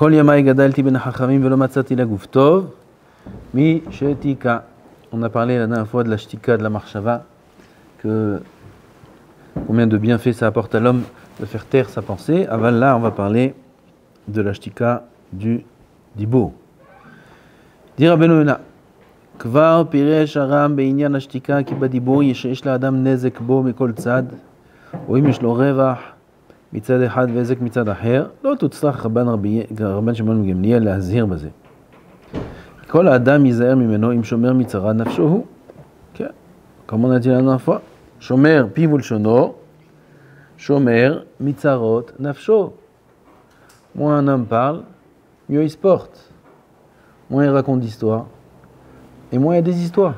Kol yamai gadalti ben hachamim velo matzati laguf tov mi shetika. On a parlé la dernière fois de la shtika, de la marshava, que combien de bienfaits ça apporte à l'homme de faire taire sa pensée. Aval, là, on va parler de la shtika du dibour. Dit Rabbeinu Yonah, Kvar piresh aram be'inyan השתיקה כי בדיבור יש לאדם נזק בו מכל צד, או אם יש לו רווח מצד אחד ונזק מצד אחר, לא תצטרך רבן שמעון בן גמליאל להזהיר בזה. כל האדם ייזהר ממנו אם שומר מצרה נפשו הוא. כן, comme on a dit la dernière fois, שומר פיו ולשונו, שומר מצרות נפשו. Moins un homme parle, mieux il se porte. Moins il raconte d'histoires, et moins il y a des histoires.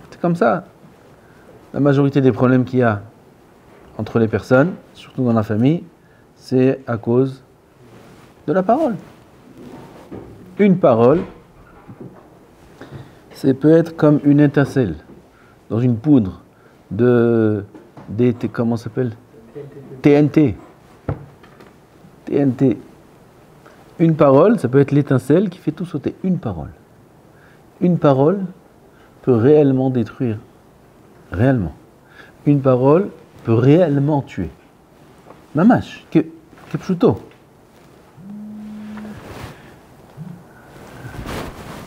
C'est comme ça. La majorité des problèmes qu'il y a entre les personnes, surtout dans la famille, c'est à cause de la parole. Une parole, ça peut être comme une étincelle dans une poudre comment ça s'appelle ? TNT. TNT. Une parole, ça peut être l'étincelle qui fait tout sauter. Une parole. Une parole peut réellement détruire. Réellement. Une parole peut réellement tuer. Mamash, que pshuto.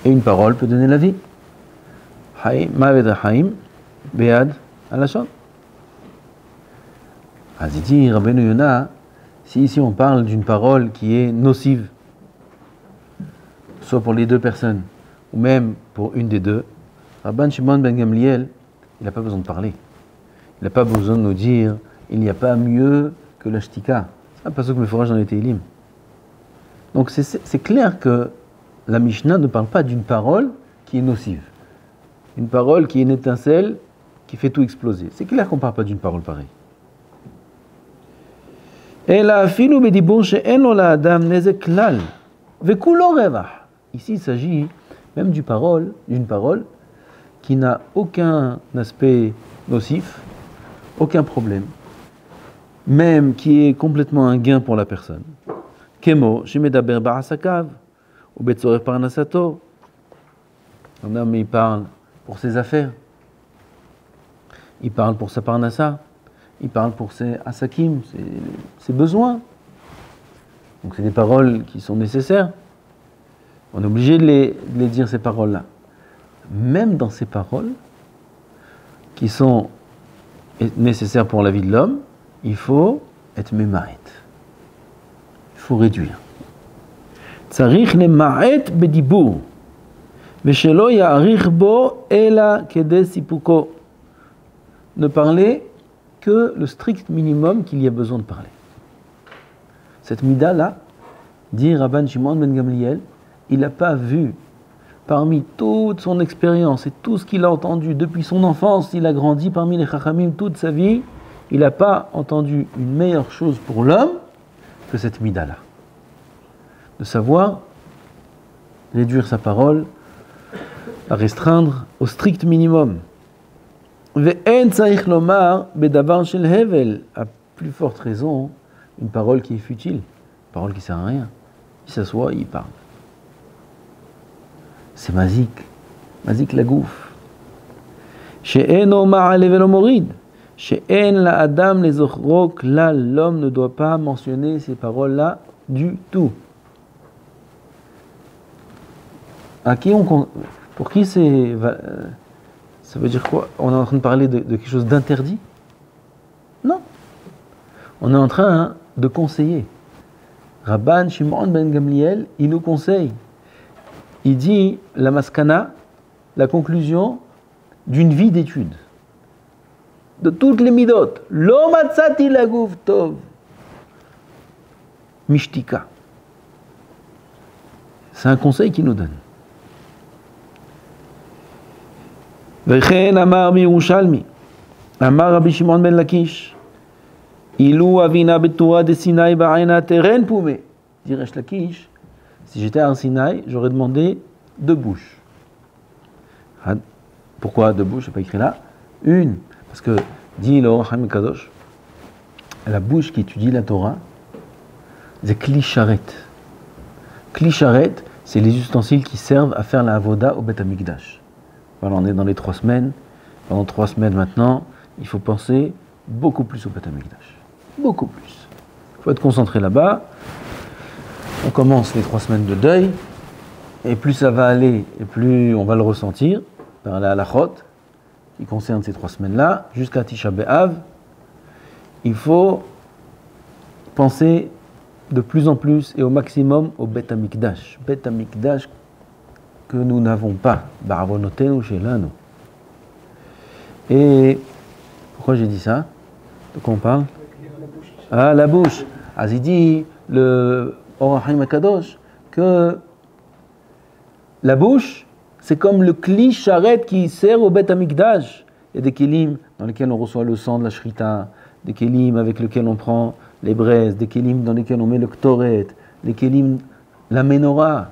Et une parole peut donner la vie. Haïm, ma'aved haïm, be'ad, alashon. Azidi, Rabbeinu Yonah, si ici on parle d'une parole qui est nocive, soit pour les deux personnes, ou même pour une des deux, Rabban Shimon ben Gamliel, il n'a pas besoin de parler. Il n'a pas besoin de nous dire, il n'y a pas mieux que la shtika. C'est un passage que le forage dans les Télim. Donc c'est clair que la Mishnah ne parle pas d'une parole qui est nocive. Une parole qui est une étincelle qui fait tout exploser. C'est clair qu'on ne parle pas d'une parole pareille. Ici, il s'agit même d'une parole qui n'a aucun aspect nocif, aucun problème, même qui est complètement un gain pour la personne. Kemo, shemedaber ba'asakav, ou betzorech parnasato. Un homme, il parle pour ses affaires, il parle pour sa parnassa, il parle pour ses asakim, ses besoins. Donc c'est des paroles qui sont nécessaires. On est obligé de les dire, ces paroles-là. Même dans ces paroles qui sont nécessaires pour la vie de l'homme, il faut être méma'et. Il faut réduire. Tzarich lema'et bedibur, veshelo ya'arich bo ela kedei sipuko. Ne parler que le strict minimum qu'il y a besoin de parler. Cette mida-là, dit Rabban Shimon ben Gamliel, il n'a pas vu, parmi toute son expérience et tout ce qu'il a entendu depuis son enfance, il a grandi parmi les chachamim toute sa vie, il n'a pas entendu une meilleure chose pour l'homme que cette mida-là. De savoir réduire sa parole, la restreindre au strict minimum. Ve'en tzarich lomar bedavar shel hevel, à plus forte raison, une parole qui est futile, une parole qui ne sert à rien. Il s'assoit, il parle. C'est mazik la gouf. She'eno ma'ale velo morid. She'en la adam les ochrok, là l'homme ne doit pas mentionner ces paroles-là du tout. À qui pour qui c'est... ça veut dire quoi? On est en train de parler de quelque chose d'interdit? Non. On est en train de conseiller. Rabban Shimon ben Gamliel, il nous conseille. Il dit la maskana, la conclusion d'une vie d'étude. De toutes les midot. Lo matzati laguf tov. Mishtika. C'est un conseil qu'il nous donne. Vechen amar b'Yerushalmi. Amar Rabbi Shimon ben Lakish. Ilou avina betura de Sinaï ba'ayna teren poumé. Dit Resh Lakish, si j'étais à Sinaï, j'aurais demandé 2 bouches. Pourquoi 2 bouches? C'est pas écrit là. Une, parce que dit le Hamid Kadosh, la bouche qui étudie la Torah, c'est kli sharet. Kli Sharet, c'est les ustensiles qui servent à faire la avoda au Beth Amikdash. Voilà, on est dans les 3 semaines. Pendant 3 semaines maintenant, il faut penser beaucoup plus au Beth Amikdash. Beaucoup plus. Il faut être concentré là-bas. On commence les 3 semaines de deuil. Et plus ça va aller, et plus on va le ressentir par la halachot qui concerne ces 3 semaines-là, jusqu'à Tisha B'Av. Il faut penser de plus en plus et au maximum au Beth Amikdash. Beth Amikdash que nous n'avons pas. Ba'avonotenu shelanu. Et pourquoi j'ai dit ça? De quoi on parle? Ah, la bouche. Ah, il dit le Or HaChaim HaKadosh que la bouche, c'est comme le Kli Sharet qui sert au Beth Amikdash. Il y a des kelim dans lesquels on reçoit le sang de la shrita, des kelim avec lesquels on prend les braises, des kelim dans lesquels on met le ktoret, les kelim, la menorah.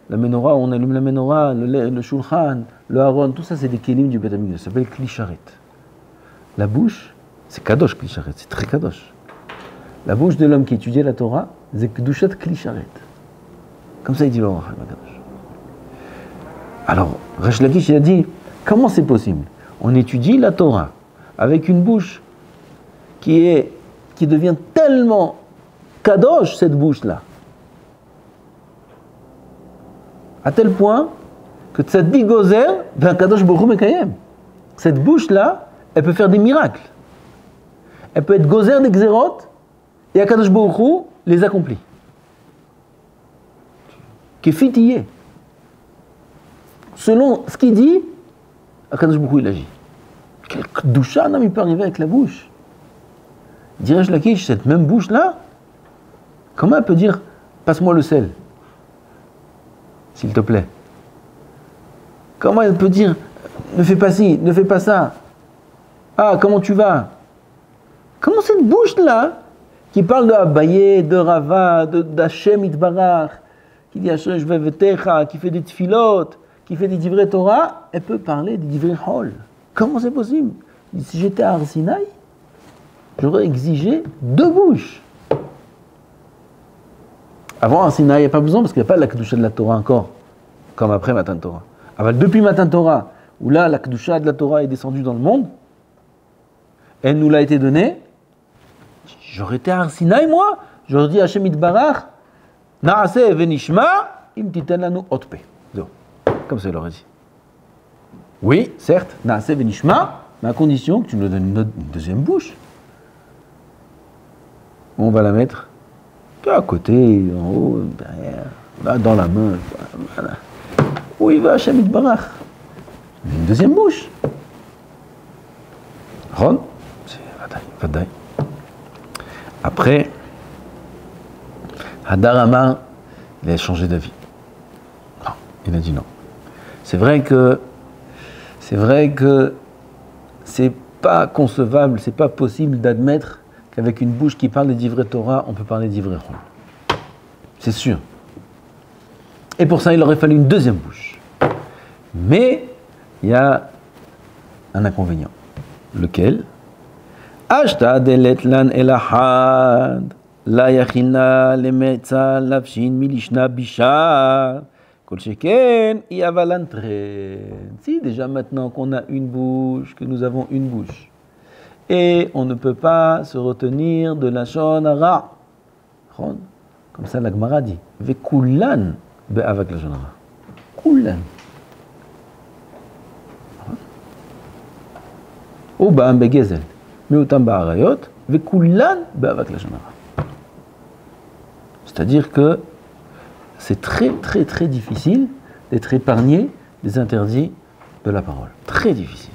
La menorah, on allume la menorah, le shulchan, le haron, tout ça c'est des kelim du Beth Amikdash. Ça s'appelle Kli Sharet. La bouche, c'est kadosh Kli Sharet, c'est très kadosh. La bouche de l'homme qui étudie la Torah, c'est kedushat Kli Sharet. Comme ça il dit le Or HaChaim HaKadosh. Alors, Resh Lakish il a dit, comment c'est possible? On étudie la Torah avec une bouche qui devient tellement kadosh, cette bouche-là, à tel point que tzaddik gozer, ben kadosh baruch hu mekayem. Cette bouche-là, elle peut faire des miracles. Elle peut être gozer des xérot, et Akadosh baruch hu les accomplit. Kefitiyeh. Selon ce qu'il dit, Akadosh Baruch Hu il agit. Quel doucha un homme il peut arriver avec la bouche? Dirais-je Lakish, cette même bouche-là, comment elle peut dire passe-moi le sel, s'il te plaît? Comment elle peut dire ne fais pas ci, ne fais pas ça? Ah, comment tu vas? Comment cette bouche-là, qui parle de Abaye, de Rava, d'Hachem Itbarach, qui dit Hachem Shvevetecha, qui fait des tfilotes, qui fait des divrei Torah, elle peut parler des divrei Hol. Comment c'est possible? Si j'étais à Har Sinaï, j'aurais exigé 2 bouches. Avant Har Sinaï, il n'y a pas besoin parce qu'il n'y a pas la Kedusha de la Torah encore, comme après Matan Torah. Alors, depuis Matan Torah, où là la Kedusha de la Torah est descendue dans le monde, elle nous l'a été donnée, j'aurais été à Har Sinaï, moi, j'aurais dit Hachem Itbarach, Naaseh venishma, im titen lanu otpe. Comme ça, il aurait dit. Oui, certes, Naaseh venishma, mais à condition que tu nous donnes une 2e bouche. On va la mettre à côté, en haut, derrière, là, dans la main. Voilà. Où il va, Hachem Itbarach? Une 2e bouche. Ron, c'est Vadaï. Après, Hadar Amar, il a changé d'avis. Non, il a dit non. C'est vrai que c'est pas concevable, c'est pas possible d'admettre qu'avec une bouche qui parle des divrei Torah, on peut parler des divrei Chol. C'est sûr. Et pour ça, il aurait fallu une 2e bouche. Mais il y a un inconvénient. Lequel? Ashta delet lan elahad, la yachina lemetza lavshin milishna bisha. Si déjà maintenant qu'on a une bouche, que nous avons une bouche, et on ne peut pas se retenir de la Lashon Hara, comme ça la Gemara dit, Vekulan be'avak Lashon Hara. Kulan. Ou ba'am begezel, miutam ba'arayot, Vekulan be'avak Lashon Hara. C'est-à-dire que c'est très très très difficile d'être épargné des interdits de la parole. Très difficile.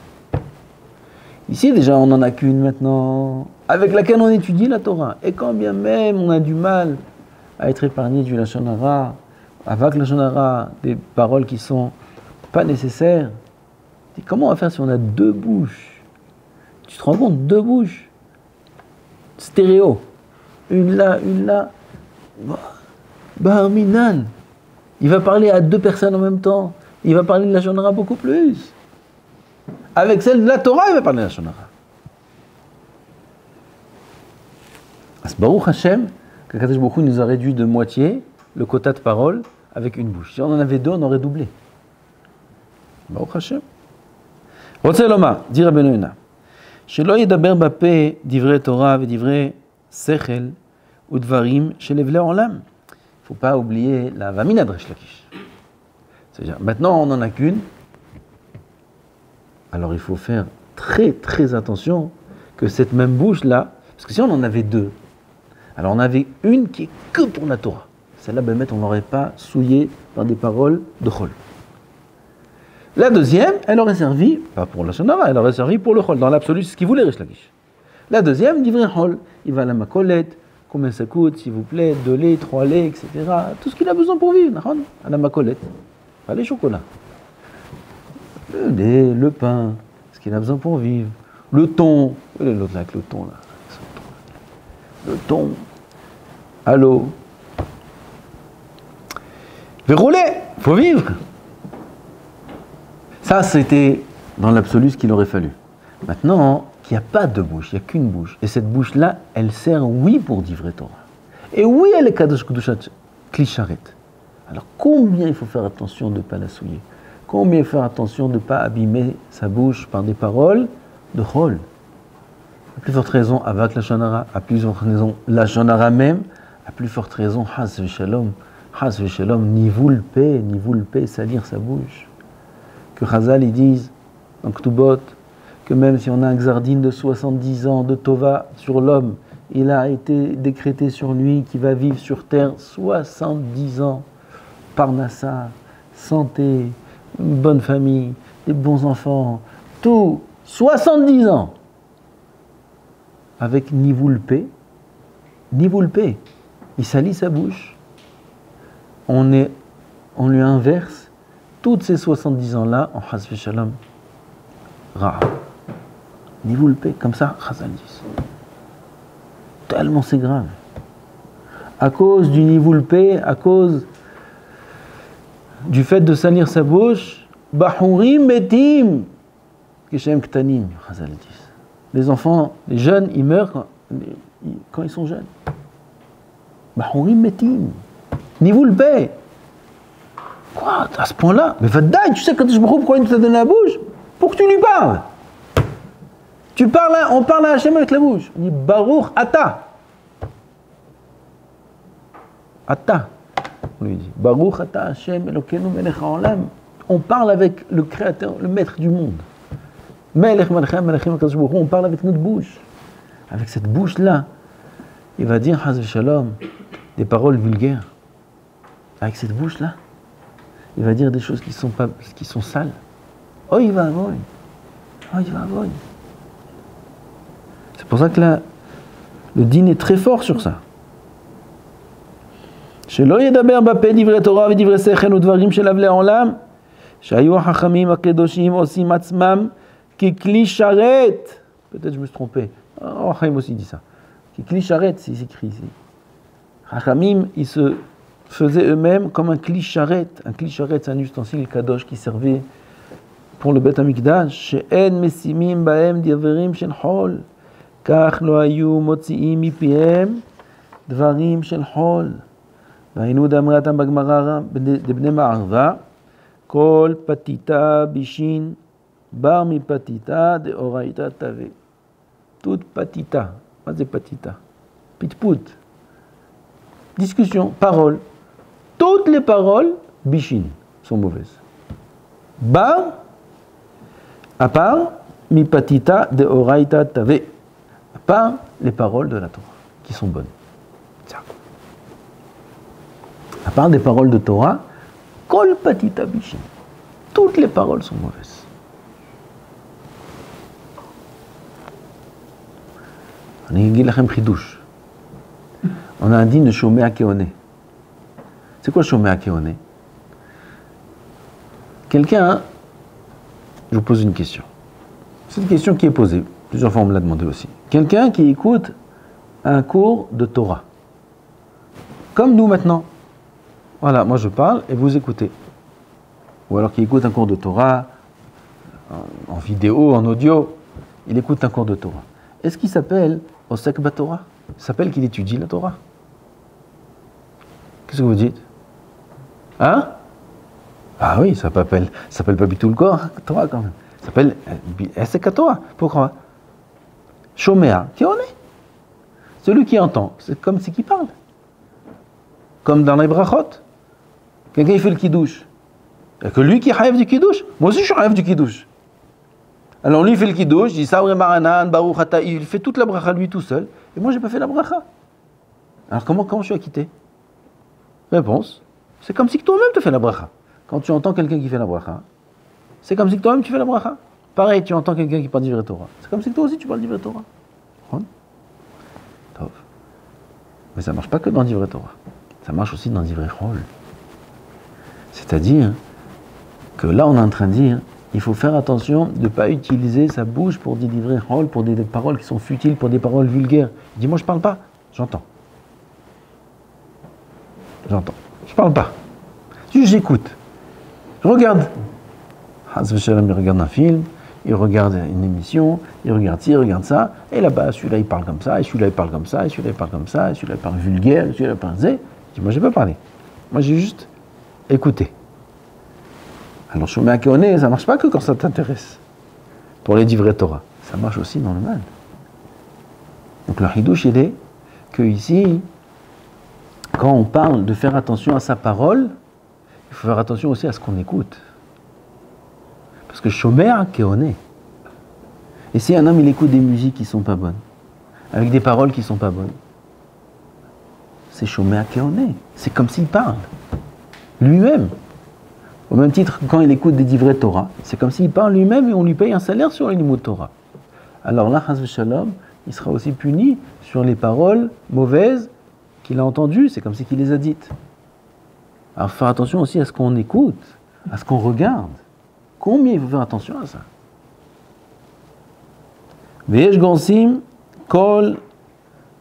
Ici déjà on n'en a qu'une maintenant, avec laquelle on étudie la Torah. Et quand bien même on a du mal à être épargné du Lashon Hara, avec Lashon Hara, des paroles qui sont pas nécessaires, comment on va faire si on a 2 bouches? Tu te rends compte, 2 bouches stéréo, une là. Barminan, il va parler à 2 personnes en même temps. Il va parler de la Lashon Hara beaucoup plus. Avec celle de la Torah, il va parler de la Lashon Hara. Baruch Hashem, que Kadosh Baruch Hu nous a réduit de moitié le quota de parole avec une bouche. Si on en avait deux, on aurait doublé. Baruch Hashem. רוצה לומר, dit רבנו יונה, שלא ידבר בפה דברי תורה ודברי שכל ודברים של הבלי עולם. Il ne faut pas oublier la vamina de Resh Lakish. C'est-à-dire, maintenant on n'en a qu'une, alors il faut faire très très attention que cette même bouche-là, parce que si on en avait deux, alors on avait une qui est que pour la Torah. Celle-là, ben, on ne l'aurait pas souillée par des paroles de chol. La deuxième, elle aurait servi, pas pour la shonara, elle aurait servi pour le chol. Dans l'absolu, c'est ce qu'il voulait Resh Lakish. La deuxième, divrei chol, il va à la makolette, combien ça coûte, s'il vous plaît, 2 laits, 3 laits, etc. Tout ce qu'il a besoin pour vivre, à la makolette. Pas les chocolats. Le lait, le pain, ce qu'il a besoin pour vivre. Le thon, l'autre là avec le thon là. Le thon, à l'eau. Verrouler, il faut vivre. Ça, c'était dans l'absolu ce qu'il aurait fallu. Maintenant, qu'il n'y a pas de bouche, il n'y a qu'une bouche. Et cette bouche-là, elle sert, oui, pour divrei Torah. Et oui, elle est kadosh kedushat kli sharet. Alors, combien il faut faire attention de ne pas la souiller? Combien il faut faire attention de ne pas abîmer sa bouche par des paroles de chol? À plus forte raison, avak la shonara, à plus forte raison, la shonara même, à plus forte raison, has v'shalom, nivoul paix, salir sa bouche. Que Chazal, ils disent, dans Ktubot, que même si on a un xardine de 70 ans de Tova sur l'homme, il a été décrété sur lui qu'il va vivre sur terre 70 ans. Parnassa, santé, une bonne famille, des bons enfants, tout, 70 ans. Avec nivoulpé, il salit sa bouche. On lui inverse toutes ces 70 ans-là en Chas v'Shalom, Ra'a. Nivoulpé, comme ça, Chazal dit. Tellement c'est grave. À cause du nivoulpé, à cause du fait de salir sa bouche, Bahurim metim, Keshem ktanim, Chazal dit. Les enfants, les jeunes, ils meurent quand ils sont jeunes. Bahurim metim, nivoulpé. Quoi, à ce point-là? Mais Vadaï, tu sais quand je me trouve pourquoi il t'a donné la bouche? Pour que tu lui parles. Tu parles, on parle à Hachem avec la bouche. On dit Baruch Ata. Ata. On lui dit Baruch Ata Hachem Elokeinu Melech Haolam. On parle avec le créateur, le maître du monde. Melech Malchem Melechim Akadosh Baruch Hu. On parle avec notre bouche. Avec cette bouche-là, il va dire Haz v'Shalom des paroles vulgaires. Avec cette bouche-là, il va dire des choses qui sont sales. Oh, il va avoy. Oh, il va avoy. C'est pour ça que là, le din est très fort sur ça. שלא ידבר בפה דברי תורה ודברי שכל ודברים של הבלי העולם, שהיו החכמים הקדושים עושים עצמם ככלי שרת. Peut-être je me suis trompé. Oh, Chaim aussi dit ça. Kli sharet, c'est écrit ici. Chachamim, ils se faisaient eux-mêmes comme un kli sharet. Un kli sharet, c'est un ustensile kadosh qui servait pour le Beth Amikdash. She'en mesimim bahem diaverim shel chol. כך לא היו מוציאים מפיהם דברים של חול. והיינו דאמרתם בגמרא דבני מערבה, כל פתיתה בישין בר מפתיתה דאורייתא תווה. Toute patita. מה זה patita? Pitpout. Discussion, parole. Toutes les paroles, bishin, sont mauvaises. Bar, à part, mi patita de oraita tave. À part les paroles de la Torah, qui sont bonnes. À part des paroles de Torah, kol patita bishin. Toutes les paroles sont mauvaises. On a un din de Shomé Akeone. C'est quoi Shomé Akeone? Quelqu'un, je vous pose une question. C'est une question qui est posée. Plusieurs fois on me l'a demandé aussi. Quelqu'un qui écoute un cours de Torah. Comme nous maintenant. Voilà, moi je parle et vous écoutez. Ou alors qui écoute un cours de Torah, en vidéo, en audio, il écoute un cours de Torah. Est-ce qu'il s'appelle Osek Batorah? Il s'appelle qu'il étudie la Torah. Qu'est-ce que vous dites? Hein? Ah oui, ça s'appelle pas Bitul Torah quand même. Ça s'appelle Esek Torah. Pourquoi? Shomea, qui en est? Celui qui entend, c'est comme si qui parle. Comme dans les brachot. Quelqu'un il fait le kiddush. Il n'y a que lui qui rêve du kiddush. Moi aussi je rêve du kiddush. Alors lui il fait le kiddush, il dit Sabre Maranan, Baruch Ata, il fait toute la bracha lui tout seul. Et moi j'ai pas fait la bracha. Alors comment je suis acquitté? Réponse, c'est comme si toi-même tu fais la bracha. Quand tu entends quelqu'un qui fait la bracha, c'est comme si toi-même tu fais la bracha. Pareil, tu entends quelqu'un qui parle d'Ivrei Torah. C'est comme si toi aussi tu parles d'Ivrei Torah. Mais ça ne marche pas que dans l'Ivrei Torah. Ça marche aussi dans l'Ivrei Chol. C'est-à-dire que là on est en train de dire il faut faire attention de ne pas utiliser sa bouche pour des Ivrei Chol, pour des paroles qui sont futiles, pour des paroles vulgaires. Il dit moi je ne parle pas, j'entends. J'entends. Je ne parle pas. Juste j'écoute. Je regarde. Il regarde un film, il regarde une émission, il regarde ci, il regarde ça, et là-bas, celui-là il parle comme ça, et celui-là il parle comme ça, et celui-là il parle comme ça, et celui-là il parle vulgaire, et celui-là il parle zé. Il dit, moi je n'ai pas parlé. Moi j'ai juste écouté. Alors Shomea Keone, ça ne marche pas que quand ça t'intéresse. Pour les divrei Torah. Ça marche aussi dans le mal. Donc le Hidouche il est que ici, quand on parle de faire attention à sa parole, il faut faire attention aussi à ce qu'on écoute. Parce que Shomea Keone. Et si un homme il écoute des musiques qui ne sont pas bonnes, avec des paroles qui ne sont pas bonnes, c'est Shomea Keone. C'est comme s'il parle. Lui-même. Au même titre que quand il écoute des divrei Torah, c'est comme s'il parle lui-même et on lui paye un salaire sur les limud Torah. Alors là, Chas v'Shalom, il sera aussi puni sur les paroles mauvaises qu'il a entendues, c'est comme si qu'il les a dites. Alors faire attention aussi à ce qu'on écoute, à ce qu'on regarde. Combien il faut faire attention à ça? Ve'yesh gonsim kol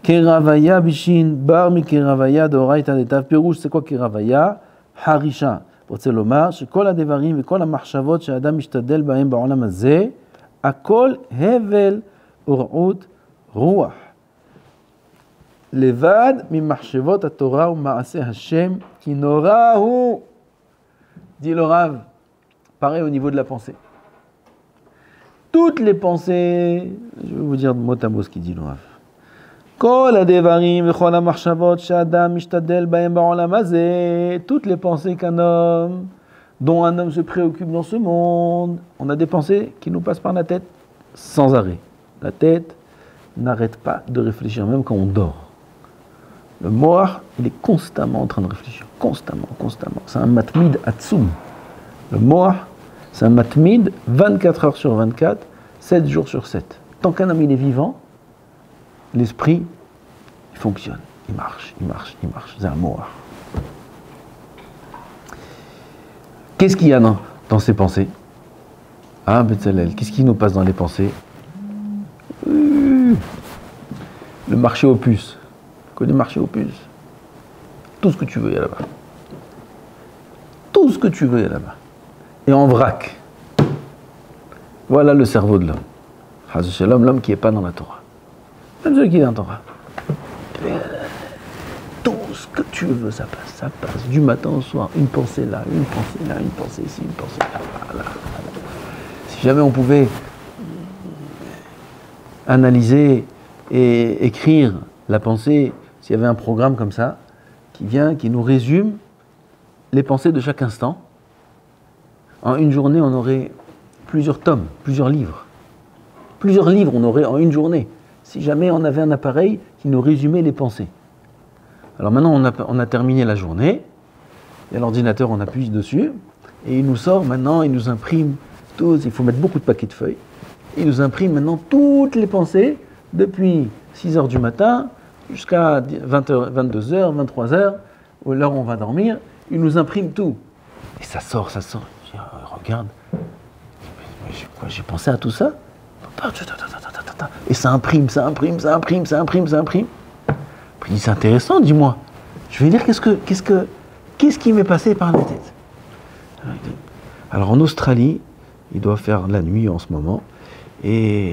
keravaya bishin bar mi keravaya d'oraita letav pirouche. C'est quoi keravaya? Harisha. רוצה לומר שכל הדברים וכל המחשבות שהאדם משתדל בהם בעולם הזה, הכל הבל ורעות רוח. לבד ממחשבות התורה ומעשה השם, כי נורא הוא. Dit le Rav, pareil au niveau de la pensée. Toutes les pensées, je vais vous dire mot à mot ce qu'il dit le Rav. כל הדברים וכל המחשבות שהאדם משתדל בהם בעולם הזה, toutes les pensées qu'un homme, dont un homme se préoccupe dans ce monde, on a des pensées qui nous passent par la tête sans arrêt. La tête n'arrête pas de réfléchir, même quand on dort. Le moar, il est constamment en train de réfléchir, constamment. C'est un matmid atsum. Le moar, c'est un matmid 24 heures sur 24, 7 jours sur 7. Tant qu'un homme il est vivant, l'esprit, il fonctionne, il marche. C'est un moar. Qu'est-ce qu'il y a dans ces pensées? Ah, Betzalel, qu'est-ce qui nous passe dans les pensées? Le marché aux puces. Tu connais le marché aux puces? Tout ce que tu veux, il y a là-bas. Tout ce que tu veux, il y a là-bas. Et en vrac. Voilà le cerveau de l'homme. Chas v'Shalom, l'homme qui n'est pas dans la Torah. Même celui qui est dans la Torah. Tout ce que tu veux, ça passe. Du matin au soir, une pensée là, une pensée ici, une pensée là. Si jamais on pouvait analyser et écrire la pensée, s'il y avait un programme comme ça, qui nous résume les pensées de chaque instant, en une journée, on aurait plusieurs tomes, plusieurs livres. Plusieurs livres, on aurait en une journée. Si jamais on avait un appareil qui nous résumait les pensées. Alors maintenant, on a terminé la journée, et à l'ordinateur, on appuie dessus, et il nous sort maintenant, il nous imprime tous, il faut mettre beaucoup de paquets de feuilles, il nous imprime maintenant toutes les pensées, depuis 6h du matin, jusqu'à 20h, 22h, 23h, ou l'heure où on va dormir, il nous imprime tout. Et ça sort. Je dis, regarde, j'ai pensé à tout ça? Et ça imprime. Puis il dit, c'est intéressant, dis-moi. Je vais dire, qu'est-ce qui m'est passé par la tête? Alors en Australie, il doit faire la nuit en ce moment, et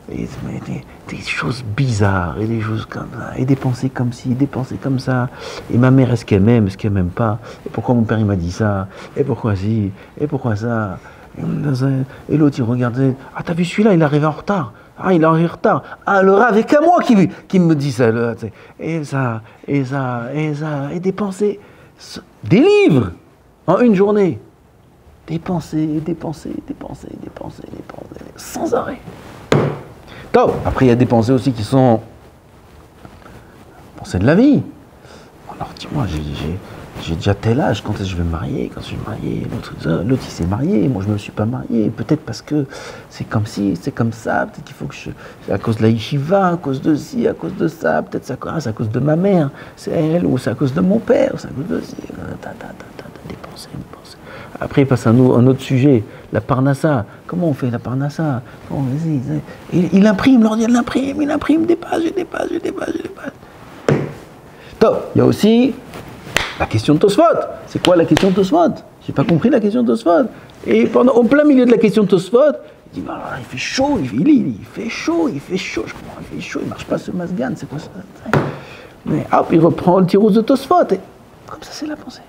des choses bizarres, et des choses comme ça, et des pensées comme ci, des pensées comme ça. Et ma mère, est-ce qu'elle m'aime, est-ce qu'elle m'aime pas? Et pourquoi mon père il m'a dit ça? Et pourquoi ci? Et pourquoi ça? Et l'autre il regardait, ah t'as vu celui-là, il est arrivé en retard. Ah, il est arrivé en retard. Ah, le rave, avec moi qui me dit ça. Et ça, et ça, et ça, et des pensées. Des livres en une journée. Des pensées, des pensées, des pensées, des pensées, des pensées, sans arrêt. Top. Après, il y a des pensées aussi qui sont pensées de la vie. Alors, dis-moi, j'ai déjà tel âge, quand est-ce que je vais me marier? Quand je vais me marier, l'autre il s'est marié, moi je ne me suis pas marié. Peut-être parce que c'est comme ci, c'est comme ça. Peut-être qu'il faut que c'est à cause de la yeshiva, à cause de ci, à cause de ça. Peut-être c'est à cause de ma mère, c'est elle, ou c'est à cause de mon père, c'est à cause de ci. Des pensées, des pensées. Après, il passe à un autre sujet, la parnassa. Comment on fait la parnassa? Il imprime, l'ordi, il imprime des pages, des pages, des pages, des pages. Top. Il y a aussi la question de Tosfot. C'est quoi la question de Tosfot? J'ai pas compris la question de Tosfot. Et en plein milieu de la question de Tosfot, il dit, il fait chaud, il fait chaud, je comprends, il fait chaud, il marche pas ce masgan, c'est quoi ça? Mais hop, il reprend le tirous de Tosfot, et comme ça c'est la pensée.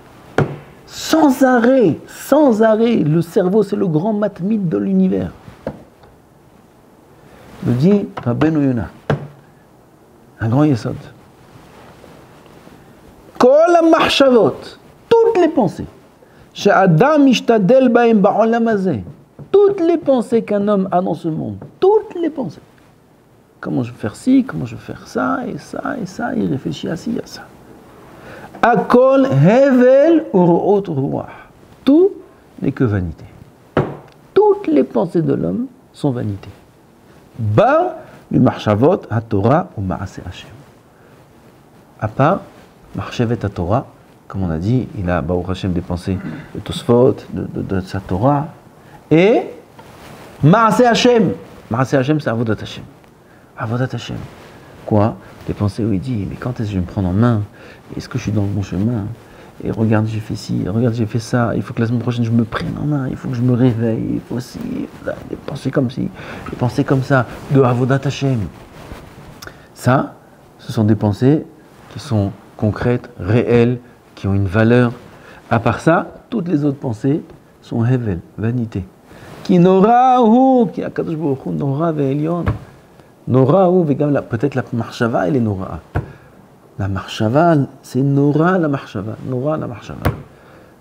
Sans arrêt, le cerveau c'est le grand matmid de l'univers. Le dit Rabbeinu Yonah, un grand yesod. Kol ha-machshavot, toutes les pensées, she'adam ishtadel ba'em ba'olam hazeh, toutes les pensées qu'un homme a dans ce monde, toutes les pensées. Comment je vais faire ci, comment je vais faire ça, et ça, et ça, il réfléchit à ci, à ça. Akol hevel uruot ruach. Tout n'est que vanité. Toutes les pensées de l'homme sont vanité. Ba mi-machshavot ha-Torah ou ma'aseh Hashem. À part Marchevet à Torah, comme on a dit, il a Baruch Hashem des pensées de Tosfot, de sa Torah, et Maaseh Hashem. Maaseh Hashem, c'est Avodat Hashem. Avodat Hashem. Quoi? Des pensées où il dit, mais quand est-ce que je vais me prendre en main? Est-ce que je suis dans le bon chemin? Et regarde, j'ai fait ci, regarde, j'ai fait ça, il faut que la semaine prochaine je me prenne en main, il faut que je me réveille, il faut aussi, des pensées comme ci, des pensées comme ça, de Avodat Hashem. Ça, ce sont des pensées qui sont concrètes, réelles, qui ont une valeur. À part ça, toutes les autres pensées sont hevel, vanité. Qui norahu, qui akadosh baruch hu nora ve'elyon. Norahu, peut-être la marshava, elle est nora. La marshava, c'est nora la marshava. Nora la marshava.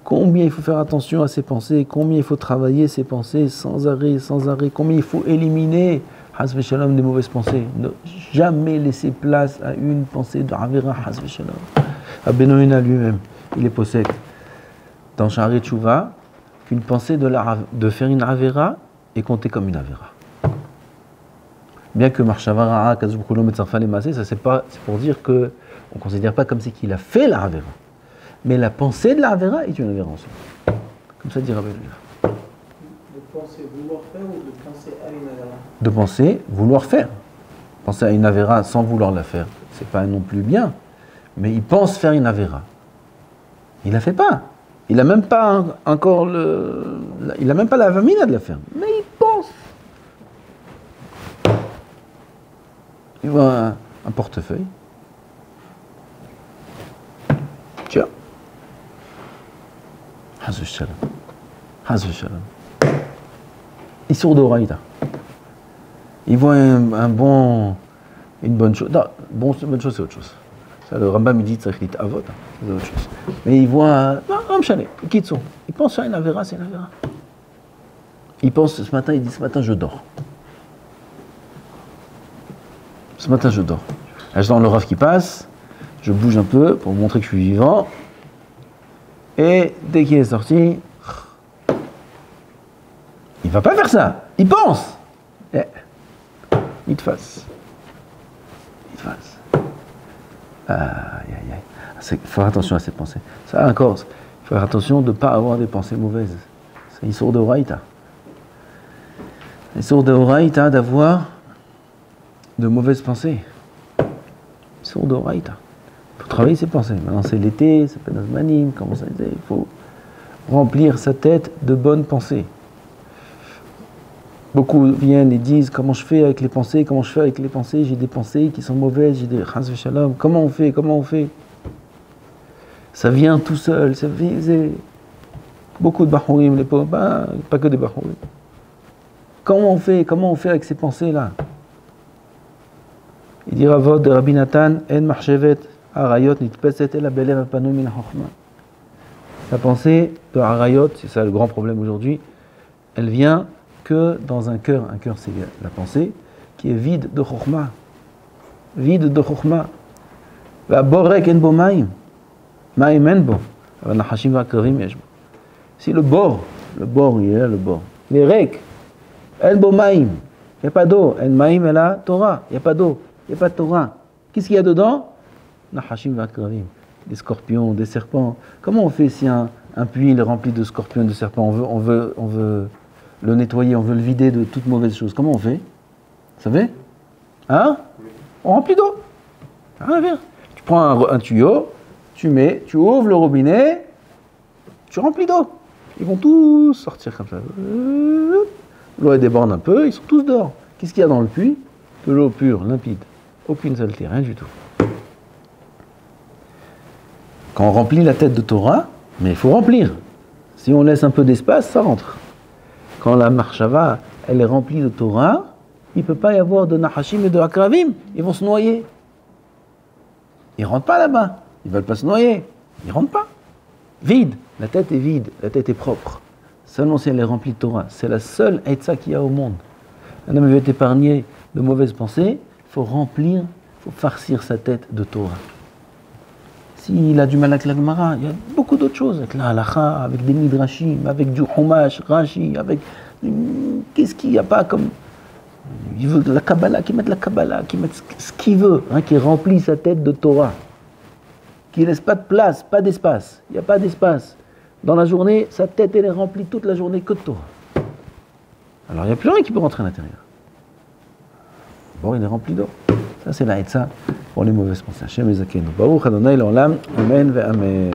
Combien il faut faire attention à ses pensées, combien il faut travailler ses pensées sans arrêt, combien il faut éliminer Haz v'shalom des mauvaises pensées. Ne jamais laisser place à une pensée de Avera, Haz v'shalom. Rabbeinu Yonah lui-même, il est possède dans Sha'arei Teshuvah qu'une pensée de faire une Avera est comptée comme une Avera. Bien que Marshava Ra'a, Kadosh Baruch Hu lo metzarfa lemaaseh, ça c'est pour dire que on ne considère pas comme si qu'il a fait la Avera. Mais la pensée de la Avera est une Avera en soi. Comme ça dit Rabbeinu Yonah. De penser vouloir faire ou de penser à une Avera? De penser vouloir faire. Penser à une Avera sans vouloir la faire, c'est pas non plus bien. Mais il pense faire une Avera. Il la fait pas. Il n'a même pas encore il n'a même pas la vamina de la faire. Mais il pense. Il voit un portefeuille. Tiens. Haz v'shalom. Haz v'shalom. Il sort d'Oraïta. Il voit une bonne chose. Non, bonne chose, c'est autre chose. Ça, le Rambam, il dit que c'est avot, c'est autre chose. Mais il voit. Non, chalet, il pense à une Avera, c'est une Avera. Il pense, ce matin, je dors. Ce matin, je dors. Là, je dors le Rav qui passe, je bouge un peu pour montrer que je suis vivant. Et dès qu'il est sorti, il va pas faire ça. Il pense. Il te fasse. Aïe. Il faut faire attention à ces pensées. Ça encore, il faut faire attention de ne pas avoir des pensées mauvaises. C'est l'histoire de Horaïta. L'histoire de Horaïta d'avoir de mauvaises pensées. L'histoire de Horaïta. Il faut travailler ses pensées. Maintenant c'est l'été, c'est Penazmanim, comment ça dit? Il faut remplir sa tête de bonnes pensées. Beaucoup viennent et disent comment je fais avec les pensées, j'ai des pensées qui sont mauvaises, j'ai des chas v'shalom, comment on fait. Ça vient tout seul, ça vient, beaucoup de bahourim, les pauvres, pas que des bahourim. Comment on fait avec ces pensées-là? Il dit Ravod de Rabbi Nathan, En marchevet arayot nitpeset el abelev apanu min chokhma. La pensée de arayot, c'est ça le grand problème aujourd'hui, elle vient que dans un cœur c'est la pensée, qui est vide de chokhma. Vide de chokhma. Va borek en bo maim. Maim en bo. Va nachashim va karim yeshbo. Si le bord, il est là, le bord. Il est rek. En bo maim. Il n'y a pas d'eau. En maim est là, Torah. Il n'y a pas d'eau. Il n'y a pas de Torah. Qu'est-ce qu'il y a dedans? Nachashim va karim. Des scorpions, des serpents. Comment on fait si un puits il est rempli de scorpions, de serpents? On veut le nettoyer, on veut le vider de toute mauvaise chose. Comment on fait? Vous savez? Hein? On remplit d'eau. Ah, viens. Tu prends un tuyau, tu ouvres le robinet, tu remplis d'eau. Ils vont tous sortir comme ça. L'eau elle déborde un peu, ils sont tous dehors. Qu'est-ce qu'il y a dans le puits? De l'eau pure, limpide. Aucune saleté, rien du tout. Quand on remplit la tête de Torah, mais il faut remplir. Si on laisse un peu d'espace, ça rentre. Quand la marshava, elle est remplie de Torah, il ne peut pas y avoir de Nahashim et de Akravim. Ils vont se noyer. Ils ne rentrent pas là-bas. Ils ne veulent pas se noyer. Ils ne rentrent pas. Vide. La tête est vide. La tête est propre. Seulement si elle est remplie de Torah. C'est la seule Eitza qu'il y a au monde. Un homme veut être épargné de mauvaises pensées. Il faut remplir, il faut farcir sa tête de Torah. S'il a du mal avec la Gemara, il y a beaucoup d'autres choses. Avec la halacha, avec des midrashim, avec du chumash, Rashi, avec... Qu'est-ce qu'il n'y a pas comme... Il veut la Kabbalah, qu'il mette la Kabbalah, qu'il mette ce qu'il veut, qu'il remplit sa tête de Torah. Qu'il ne laisse pas de place, pas d'espace. Il n'y a pas d'espace. Dans la journée, sa tête, elle est remplie toute la journée que de Torah. Alors il n'y a plus rien qui peut rentrer à l'intérieur. Bon, il est rempli d'eau. Ça, c'est la Etza pour les mauvaises pensées. Hashem Ezakenu. Baruch Adonai l'olam. Amen ve amen.